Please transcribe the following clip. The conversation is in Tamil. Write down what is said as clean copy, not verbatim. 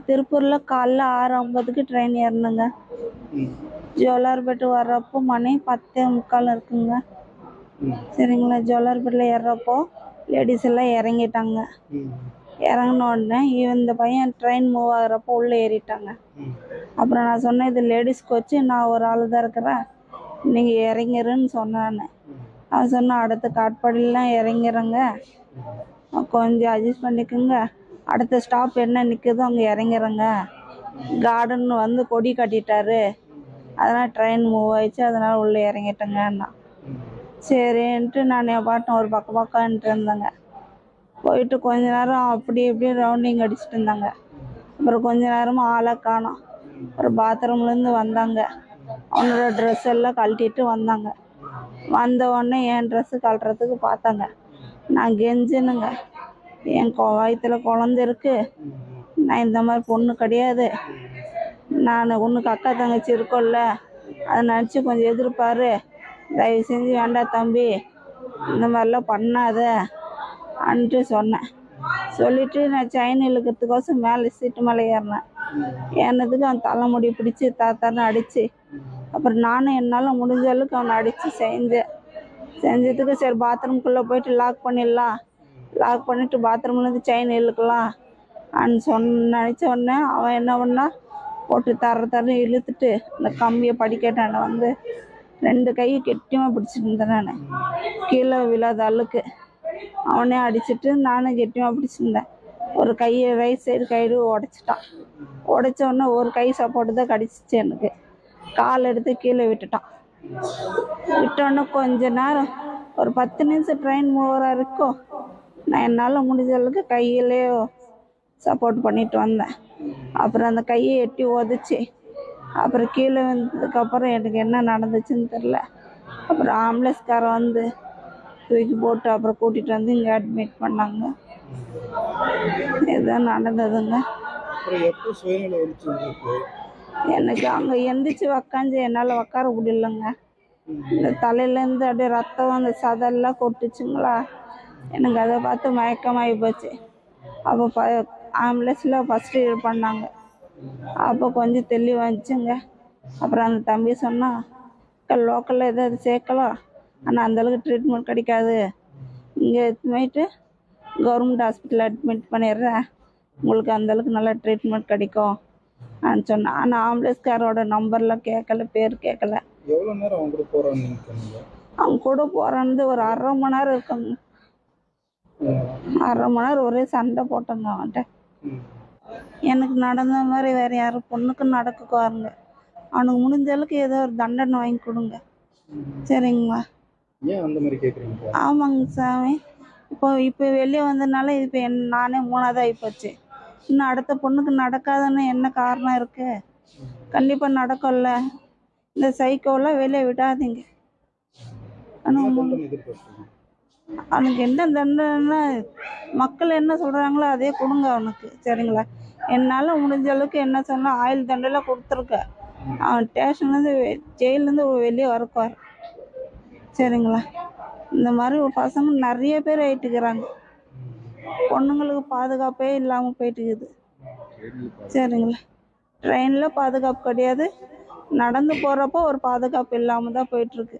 திருப்பூரில் காலைல 6:50க்கு ட்ரெயின் ஏறணுங்க. ஜோலார்பேட்டு வர்றப்போ மணி 10:45 இருக்குங்க. சரிங்களா, ஜோலார்பேட்டில் ஏறுறப்போ லேடிஸ் எல்லாம் இறங்கிட்டாங்க. இறங்கின உடனே இந்த பையன் ட்ரெயின் மூவ் ஆகுறப்போ உள்ளே ஏறிட்டாங்க. அப்புறம் நான் சொன்னேன், இது லேடிஸ் கோச்சு, நான் ஒரு ஆள் தான் இருக்கிறேன், நீங்கள் இறங்கிருன்னு சொன்னான்னு. அவன் சொன்னான், அடுத்த காட்பாடிலாம் இறங்கிறேங்க, கொஞ்சம் அட்ஜஸ்ட் பண்ணிக்கோங்க, அடுத்த ஸ்டாப் என்ன நிற்குதோ அங்கே இறங்கிறேங்க, கார்டன் வந்து கொடி கட்டிட்டாரு, அதனால் ட்ரெயின் மூவ் ஆயிடுச்சு, அதனால் உள்ளே இறங்கிட்டேங்கண்ணா. சரின்ட்டு நான் என் பாட்டம் ஒரு பக்கம்ன்ட்டு இருந்தேங்க. போயிட்டு கொஞ்ச நேரம் அப்படி இப்படி ரவுண்டிங் அடிச்சுட்டு இருந்தாங்க. அப்புறம் கொஞ்ச நேரமாக ஆளை காணோம். ஒரு பாத்ரூம்லேருந்து வந்தாங்க, அவனோட ட்ரெஸ் எல்லாம் கழட்டிட்டு வந்தாங்க. வந்த உடனே என் ட்ரெஸ்ஸு கழட்டுறதுக்கு பார்த்தாங்க. நான் கெஞ்சினுங்க, என் வயிற்றுல குழந்த இருக்கு, நான் இந்த மாதிரி பொண்ணு கிடையாது, நான் உனக்கு அக்கா தங்கச்சி இருக்கோல்ல, அதை நினச்சி கொஞ்சம் எதிர்பாரு, தயவு செஞ்சு வேண்டாம் தம்பி, இந்த மாதிரிலாம் பண்ணாத அன்ட்டு சொன்னேன். சொல்லிவிட்டு நான் செயின் இழுக்கிறதுக்கோசம் மேலே சீட்டு மேலே ஏறினேன். ஏறினதுக்கு அவன் தலைமுடி பிடிச்சி தாத்தான்னு அடித்து, அப்புறம் நானும் என்னால் முடிஞ்ச அளவுக்கு அவனை அடித்து செஞ்சதுக்கு சரி பாத்ரூம்குள்ளே போயிட்டு லாக் பண்ணிடலாம், லாக் பண்ணிவிட்டு பாத்ரூம்லேருந்து செயின் இழுக்கலாம் நினச்ச உடனே அவன் என்ன பண்ணா, போட்டு தர இழுத்துட்டு அந்த கம்பியை படிக்கட்டான வந்து 2 கை கெட்டியமாக பிடிச்சிட்டு இருந்தேன். நான் கீழே விழாத அளவுக்கு அவனே அடிச்சுட்டு நானும் கெட்டியமாக பிடிச்சிருந்தேன். ஒரு கையை ரைட் சைடு கைடு உடைச்சிட்டான். உடைச்ச உடனே ஒரு கை சப்போர்ட்டு தான் கடிச்சிச்சு. எனக்கு கால் எடுத்து கீழே விட்டுட்டான். விட்டோன்னே கொஞ்ச நேரம் ஒரு 10 நிமிஷம் ட்ரெயின் மூவராக இருக்கும். நான் என்னால் முடிஞ்ச அளவுக்கு கையிலே சப்போர்ட் பண்ணிட்டு வந்தேன். அப்புறம் அந்த கையை எட்டி உதச்சி அப்புறம் கீழே வந்ததுக்கப்புறம் எனக்கு என்ன நடந்துச்சுன்னு தெரில. அப்புறம் ஆம்புலன்ஸ்காரன் வந்து தூக்கி போட்டு அப்புறம் கூட்டிகிட்டு வந்து இங்கே அட்மிட் பண்ணாங்க. இதுதான் நடந்ததுங்க. எனக்கு அங்கே எந்திரிச்சு உக்காந்து என்னால் உக்கார முடியலங்க. இந்த தலையிலேருந்து அப்படியே ரத்தம் அந்த சதெல்லாம் கொட்டுச்சுங்களா, எனக்கு அதை பார்த்து மயக்கமாகி போச்சு. அப்போ ஆம்புலன்ஸில் ஃபஸ்ட்டு இது பண்ணாங்க. அப்போ கொஞ்சம் தெளிவு வந்துச்சுங்க. அப்புறம் அந்த தம்பி சொன்னால், லோக்கலில் எதாவது சேர்க்கலாம், ஆனால் அந்தளவுக்கு ட்ரீட்மெண்ட் கிடைக்காது, இங்கே போயிட்டு கவர்மெண்ட் ஹாஸ்பிட்டலில் அட்மிட் பண்ணிடுறேன், உங்களுக்கு அந்தளவுக்கு நல்லா ட்ரீட்மெண்ட் கிடைக்கும் சொன்னேன். ஆனால் ஆம்புலன்ஸ்காரோட நம்பர்லாம் கேட்கல, பேர் கேட்கல. எவ்வளோ நேரம் அவங்க கூட போகிறான்னு? அவங்க கூட போகிறான்னு ஒரு 1/2 மணி நேரம் இருக்குங்க. 1/2 மணி நேரம் ஒரே சண்டை போட்டோங்க அவன்கிட்ட. எனக்கு நடந்த மாதிரி வேறு யாரும் பொண்ணுக்கு நடக்குவாருங்க. அவனுக்கு முடிஞ்ச அளவுக்கு ஏதோ ஒரு தண்டனை வாங்கி கொடுங்க. சரிங்களா? ஏன் அந்த மாதிரி கேட்குறீங்க? ஆமாங்க சாமி, இப்போ வெளியே வந்ததுனால இப்போ நானே 3ஆவது ஆகிப்போச்சு. இன்னும் அடுத்த பொண்ணுக்கு நடக்காதுன்னு என்ன காரணம் இருக்குது? கண்டிப்பாக நடக்கும்ல. இந்த சைக்கோலாம் வெளியே விடாதீங்க. அவனுக்கு என்ன தண்டனை, மக்கள் என்ன சொல்கிறாங்களோ அதே கொடுங்க அவனுக்கு. சரிங்களா? என்னால் முடிஞ்ச அளவுக்கு என்ன சொன்னால் ஆயுள் தண்டனை கொடுத்துருக்க. அவன் ஸ்டேஷன்லேருந்து ஜெயிலேருந்து வெளியே வரக்குவார். சரிங்களா? இந்த மாதிரி ஒரு பசங்க நிறைய பேர் ஆகிட்டுக்கிறாங்க. பொண்ணுங்களுக்கு பாதுகாப்பே இல்லாமல் போயிட்டுக்குது. சரிங்களா? ட்ரெயினில் பாதுகாப்பு கிடையாது, நடந்து போகிறப்போ ஒரு பாதுகாப்பு இல்லாமல் தான் போயிட்டுருக்கு.